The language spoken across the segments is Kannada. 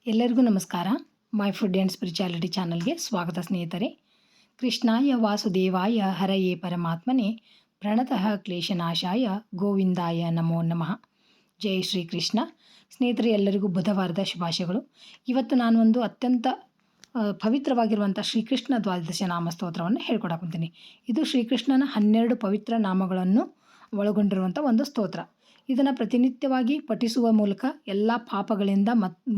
ಎಲ್ಲರಿಗೂ ನಮಸ್ಕಾರ. ಮೈ ಫುಡ್ ಆ್ಯಂಡ್ ಸ್ಪಿರಿಚುಯಾಲಿಟಿ ಚಾನಲ್ಗೆ ಸ್ವಾಗತ ಸ್ನೇಹಿತರೆ. ಕೃಷ್ಣಾಯ ವಾಸುದೇವಾಯ ಹರಯೇ ಪರಮಾತ್ಮನೇ ಪ್ರಣತಃ ಕ್ಲೇಶನಾಶಾಯ ಗೋವಿಂದಾಯ ನಮೋ ನಮಃ. ಜೈ ಶ್ರೀ ಕೃಷ್ಣ. ಸ್ನೇಹಿತರೆ, ಎಲ್ಲರಿಗೂ ಬುಧವಾರದ ಶುಭಾಶಯಗಳು. ಇವತ್ತು ನಾನು ಒಂದು ಅತ್ಯಂತ ಪವಿತ್ರವಾಗಿರುವಂಥ ಶ್ರೀಕೃಷ್ಣ ದ್ವಾದಶ ನಾಮ ಸ್ತೋತ್ರವನ್ನು ಹೇಳ್ಕೊಡಾಕೊಂತೀನಿ. ಇದು ಶ್ರೀಕೃಷ್ಣನ 12 ಪವಿತ್ರ ನಾಮಗಳನ್ನು ಒಳಗೊಂಡಿರುವಂಥ ಒಂದು ಸ್ತೋತ್ರ. ಇದನ್ನು ಪ್ರತಿನಿತ್ಯವಾಗಿ ಪಠಿಸುವ ಮೂಲಕ ಎಲ್ಲ ಪಾಪಗಳಿಂದ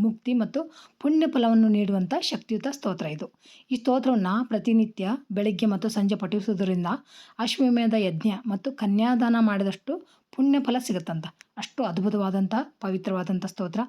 ಮುಕ್ತಿ ಮತ್ತು ಪುಣ್ಯ ಫಲವನ್ನು ನೀಡುವಂಥ ಶಕ್ತಿಯುತ ಸ್ತೋತ್ರ ಇದು. ಈ ಸ್ತೋತ್ರವನ್ನು ಪ್ರತಿನಿತ್ಯ ಬೆಳಗ್ಗೆ ಮತ್ತು ಸಂಜೆ ಪಠಿಸುವುದರಿಂದ ಅಶ್ವಮೇಧ ಯಜ್ಞ ಮತ್ತು ಕನ್ಯಾದಾನ ಮಾಡಿದಷ್ಟು ಪುಣ್ಯ ಫಲ ಸಿಗುತ್ತಂತ. ಅಷ್ಟು ಅದ್ಭುತವಾದಂಥ ಪವಿತ್ರವಾದಂಥ ಸ್ತೋತ್ರ.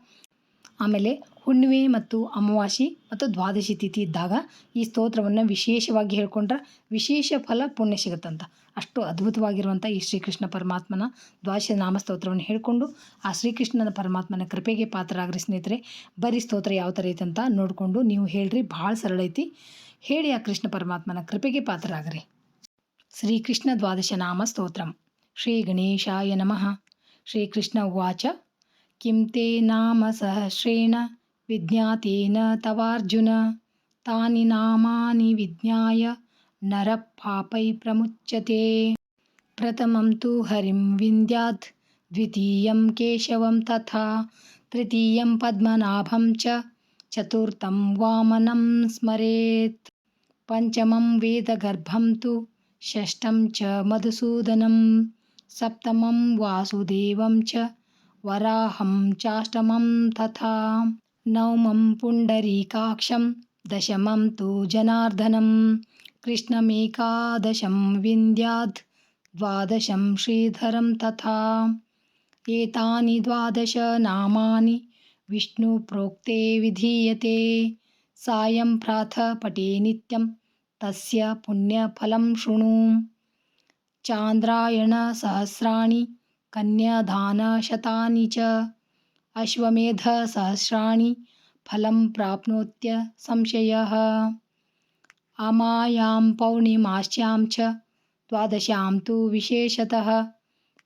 ಆಮೇಲೆ ಹುಣ್ಣಿಮೆ ಮತ್ತು ಅಮಾವಾಸ್ಯೆ ಮತ್ತು ದ್ವಾದಶಿ ತಿಥಿ ಇದ್ದಾಗ ಈ ಸ್ತೋತ್ರವನ್ನು ವಿಶೇಷವಾಗಿ ಹೇಳ್ಕೊಂಡ್ರೆ ವಿಶೇಷ ಫಲ ಪುಣ್ಯ ಸಿಗುತ್ತಂತ. ಅಷ್ಟು ಅದ್ಭುತವಾಗಿರುವಂಥ ಈ ಶ್ರೀಕೃಷ್ಣ ಪರಮಾತ್ಮನ ದ್ವಾದಶ ನಾಮ ಸ್ತೋತ್ರವನ್ನು ಹೇಳಿಕೊಂಡು ಆ ಶ್ರೀಕೃಷ್ಣನ ಪರಮಾತ್ಮನ ಕೃಪೆಗೆ ಪಾತ್ರರಾಗ್ರಿ ಸ್ನೇಹಿತರೆ. ಬರೀ ಸ್ತೋತ್ರ ಯಾವ ಥರ ಐತೆ ಅಂತ ನೋಡಿಕೊಂಡು ನೀವು ಹೇಳ್ರಿ. ಭಾಳ ಸರಳ ಐತಿ. ಹೇಳಿ ಆ ಕೃಷ್ಣ ಪರಮಾತ್ಮನ ಕೃಪೆಗೆ ಪಾತ್ರರಾಗ್ರಿ. ಶ್ರೀಕೃಷ್ಣ ದ್ವಾದಶ ನಾಮ ಸ್ತೋತ್ರಂ. ಶ್ರೀ ಗಣೇಶಾಯ ನಮಃ. ಶ್ರೀಕೃಷ್ಣ ಉವಾಚ. ಕಿಂ ತೇ ನಾಮ ಸಹಸ್ರೇಣ ವಿಜ್ಞಾತೇನ ತವಾರ್ಜುನ ತಾನಿ ನಾಮಾನಿ ವಿಜ್ಞಾಯ ನರಃ ಪಾಪೈ ಪ್ರಮುಚ್ಯತೆ. ಪ್ರಥಮಂ ತು ಹರಿಂ ವಿಂದ್ಯಾತ್, ದ್ವಿತೀಯಂ ಕೇಶವಂ ತಥಾ, ತೃತೀಯಂ ಪದ್ಮನಾಭಂ ಚ, ಚತುರ್ಥಂ ವಾಮನಂ ಸ್ಮರೇತ್. ಪಂಚಮಂ ವೇದಗರ್ಭಂ ತು, ಷಷ್ಠಂ ಚ ಮಧುಸೂದನಂ, ಸಪ್ತಮಂ ವಾಸುದೇವಂ ಚ, ವರಾಹಂ ಚಾಷ್ಟಮಂ ತಥಾ, ನವಮಂ ಪುಂಡರೀಕಾಕ್ಷಂ, ದಶಮಂ ತು ಜನಾರ್ದನಂ, ಕೃಷ್ಣಮೇಕಾದಶಂ ವಿಂದ್ಯಾತ್, ದ್ವಾದಶಂ ಶ್ರೀಧರಂ ತಥಾ. ಏತಾನಿ ದ್ವಾದಶ ನಾಮಾನಿ ವಿಷ್ಣು ಪ್ರೋಕ್ತೆ ವಿಧೀಯತೆ. ಸಾಯಂ ಪ್ರಾತಃ ಪಠೇ ನಿತ್ಯಂ ತಸ್ಯ ಪುಣ್ಯಫಲಂ ಶೃಣು. ಚಾಂದ್ರಾಯಣ ಸಹಸ್ರಾಣಿ ಕನ್ಯಾದಾನ ಶತಾನಿ ಚ, ಅಶ್ವಮೇಧ ಸಹಸ್ರಾಣಿ ಫಲಂ ಪ್ರಾಪ್ನೋತ್ಯ ಸಂಶಯಃ. ಅಮಾಯಾಂ ಪೌರ್ಣಿಮಾಶ್ಯಾಂ ಚ ದ್ವಾದಶಾಂ ತು ವಿಶೇಷತಃ.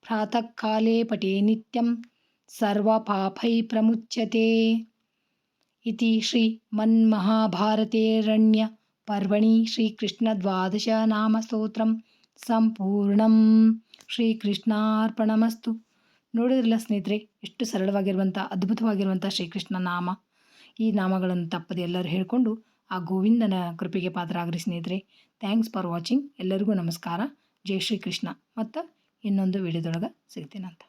ಪ್ರಾತಃ ಕಾಲೇ ಪಠೇ ನಿತ್ಯಂ ಸರ್ವಪಾಪೈ ಪ್ರಮುಚ್ಯತೆ. ಇತಿ ಶ್ರೀ ಮನ್ಮಹಾಭಾರತೇರಣ್ಯ ಪರ್ವಣಿ ಶ್ರೀಕೃಷ್ಣ ದ್ವಾದಶ ನಾಮ ಸ್ತೋತ್ರಂ ಸಂಪೂರ್ಣಂ. ಶ್ರೀಕೃಷ್ಣಾರ್ಪಣಮಸ್ತು. ನೋಡಿದ್ರಲ್ಲ ಸ್ನೇಹಿತರೆ, ಎಷ್ಟು ಸರಳವಾಗಿರುವಂಥ ಅದ್ಭುತವಾಗಿರುವಂಥ ಶ್ರೀಕೃಷ್ಣ ನಾಮ. ಈ ನಾಮಗಳನ್ನು ತಪ್ಪದೆ ಎಲ್ಲರೂ ಹೇಳಿಕೊಂಡು ಆ ಗೋವಿಂದನ ಕೃಪೆಗೆ ಪಾತ್ರರಾಗ್ರಿ ಸ್ನೇಹಿತರೆ. Thanks for watching. ಎಲ್ಲರಿಗೂ ನಮಸ್ಕಾರ. ಜೈ ಶ್ರೀಕೃಷ್ಣ. ಮತ್ತು ಇನ್ನೊಂದು ವಿಡಿಯೋದೊಳಗೆ ಸಿಗ್ತೀನಂತ.